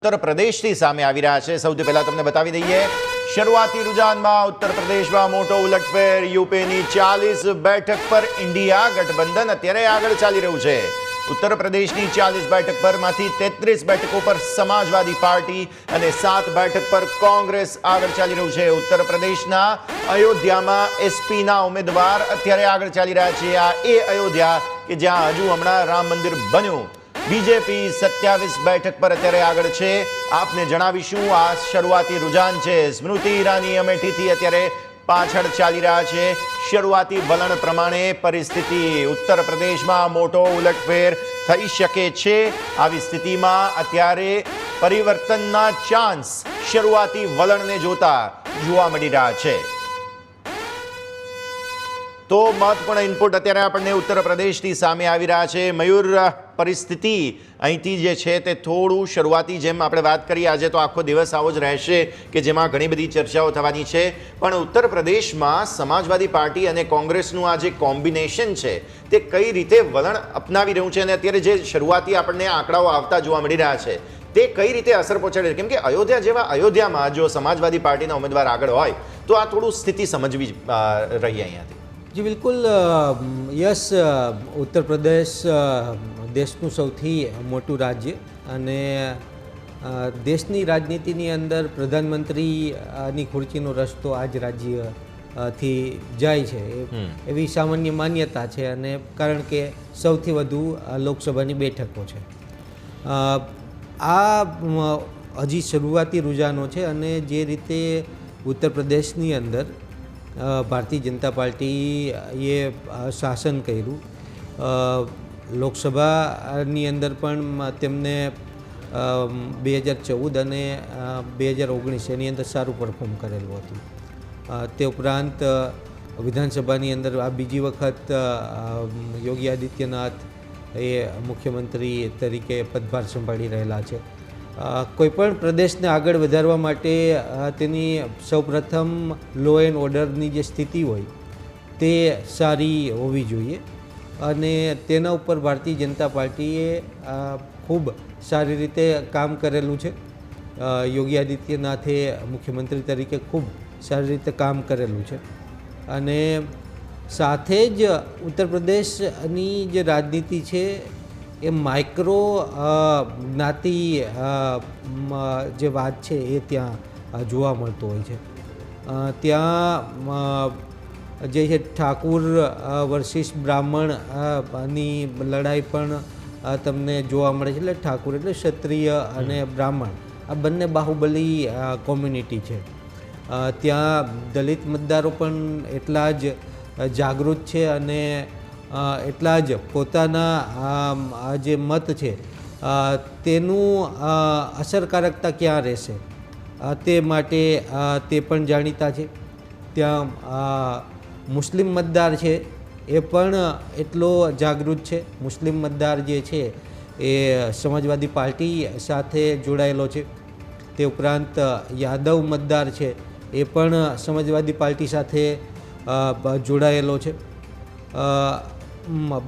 उत्तर प्रदेश की सामे આવી રહ્યા છે। સૌથી પહેલા તમને બતાવી દઈએ શરૂઆતી રુઝાનમાં ઉત્તર પ્રદેશમાં મોટો ઉલટફેર। યુપીની 40 બેઠક પર ઇન્ડિયા ગઠબંધન અત્યારે આગળ ચાલી રહ્યું છે। ઉત્તર પ્રદેશની 40 બેઠક પરમાંથી 33 બેઠકો પર સમાજવાદી પાર્ટી અને 7 બેઠક પર કોંગ્રેસ આગળ ચાલી રહ્યું છે। ઉત્તર પ્રદેશના અયોધ્યામાં એસપીના ઉમેદવાર અત્યારે આગળ ચાલી રહ્યા છે। આ એ અયોધ્યા કે જ્યાં હજુ હમણાં રામ મંદિર બન્યું। बीजेपी 27 बैठक पर अत्यारे आगळ छे। आपने जणावीशुं आ शरूआती रुझान छे। स्मृति ईरानी अमेठी थी अत्यारे पाछळ चाली रह्या छे। शरूआती वलण प्रमाणे परिस्थिति उत्तर प्रदेशमां मोटो उलटफेर थई शके छे। आवी स्थितिमां अत्यारे परिवर्तनना चांस शरूआती वलणने जोता जोवा मळी रह्या छे। तो महत्वपूर्ण इनपुट अत्यारे आपणे उत्तर प्रदेशथी सामे आवी रह्या छे। मयूर, परिस्थिति અહીંથી જે છે તે થોડું શરૂઆતી જેમ આપણે વાત કરી, આજે તો આખો દિવસ આવો જ રહેશે કે જેમાં ઘણી બધી ચર્ચાઓ થવાની છે, પણ ઉત્તર પ્રદેશમાં સમાજવાદી પાર્ટી અને કોંગ્રેસનું આ જે કોમ્બિનેશન છે તે કઈ રીતે વલણ અપનાવી રહ્યું છે અને અત્યારે જે શરૂઆતી આપણને આંકડાઓ આવતા જોવા મળી રહ્યા છે તે કઈ રીતે અસર પહોંચાડે? કેમ કે અયોધ્યા જેવા અયોધ્યામાં જો સમાજવાદી પાર્ટીના ઉમેદવાર આગળ હોય તો આ થોડું સ્થિતિ સમજવી રહી અહીંયાથી। जी बिल्कुल यस, उत्तर प्रदेश देशનું સૌથી મોટું રાજ્ય અને દેશની રાજનીતિની અંદર પ્રધાનમંત્રીની ખુરશીનો રસ્તો આ જ રાજ્યથી જાય છે એવી સામાન્ય માન્યતા છે, અને કારણ કે સૌથી વધુ લોકસભાની બેઠકો છે। આ હજી શરૂઆતી રૂઝાનો છે અને જે રીતે ઉત્તર પ્રદેશની અંદર ભારતીય જનતા પાર્ટીએ શાસન કર્યું, લોકસભાની અંદર પણ તેમને 2014 અને 2019 એની અંદર સારું પરફોર્મ કરેલું હતું। તે ઉપરાંત વિધાનસભાની અંદર આ બીજી વખત યોગી આદિત્યનાથ એ મુખ્યમંત્રી તરીકે પદભાર સંભાળી રહેલા છે। કોઈપણ પ્રદેશને આગળ વધારવા માટે તેની સૌપ્રથમ લો એન્ડ ઓર્ડરની જે સ્થિતિ હોય તે સારી હોવી જોઈએ, અને તેના ઉપર ભારતીય જનતા પાર્ટીએ ખૂબ સારી રીતે કામ કરેલું છે। યોગી આદિત્યનાથે મુખ્યમંત્રી તરીકે ખૂબ સારી રીતે કામ કરેલું છે, અને સાથે જ ઉત્તર પ્રદેશની જે રાજનીતિ છે એ માઇક્રો જ્ઞાતિ જે વાત છે એ ત્યાં જોવા મળતો હોય છે। ત્યાં જે છે ઠાકુર વર્સિસ બ્રાહ્મણની લડાઈ પણ તમને જોવા મળે છે। એટલે ઠાકુર એટલે ક્ષત્રિય અને બ્રાહ્મણ આ બંને બાહુબલી કોમ્યુનિટી છે। ત્યાં દલિત મતદારો પણ એટલા જ જાગૃત છે અને એટલા જ પોતાના જે મત છે તેનું અસરકારકતા ક્યાં રહેશે તે માટે તે પણ જાણીતા છે। ત્યાં મુસ્લિમ મતદાર છે એ પણ એટલો જાગૃત છે। મુસ્લિમ મતદાર જે છે એ સમાજવાદી પાર્ટી સાથે જોડાયેલો છે। તે ઉપરાંત યાદવ મતદાર છે એ પણ સમાજવાદી પાર્ટી સાથે જોડાયેલો છે।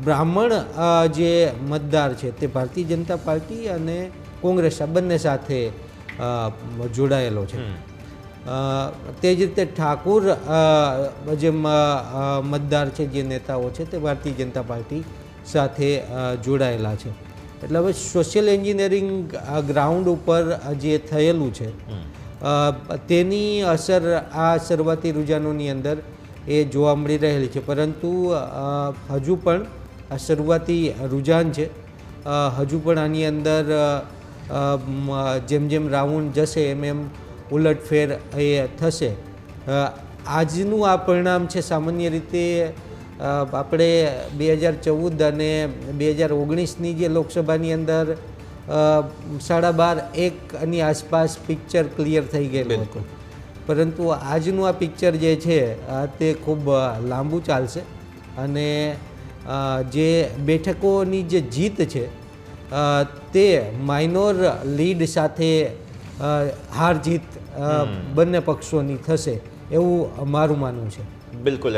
બ્રાહ્મણ જે મતદાર છે તે ભારતીય જનતા પાર્ટી અને કોંગ્રેસ આ બંને સાથે જોડાયેલો છે। તે જ રીતે ઠાકુર જે મતદાર છે, જે નેતાઓ છે તે ભારતીય જનતા પાર્ટી સાથે જોડાયેલા છે। એટલે હવે સોશિયલ એન્જિનિયરિંગ ગ્રાઉન્ડ ઉપર જે થયેલું છે તેની અસર આ શરૂઆતી રૂઝાનોની અંદર એ જોવા મળી રહેલી છે, પરંતુ હજુ પણ આ શરૂઆતી રૂઝાન છે, હજુ પણ આની અંદર જેમ જેમ રાઉન્ડ જશે એમ એમ ઉલટફેર એ થશે। આજનું આ પરિણામ છે સામાન્ય રીતે આપણે 2014 અને 2019ની જે લોકસભાની અંદર 12.5-1ની આસપાસ પિક્ચર ક્લિયર થઈ ગયેલું હતું, પરંતુ આજનું આ પિક્ચર જે છે તે ખૂબ લાંબુ ચાલશે, અને જે બેઠકોની જે જીત છે તે માઇનોર લીડ સાથે હાર જીત બંને પક્ષોની થશે એવું મારું માનવું છે। બિલકુલ।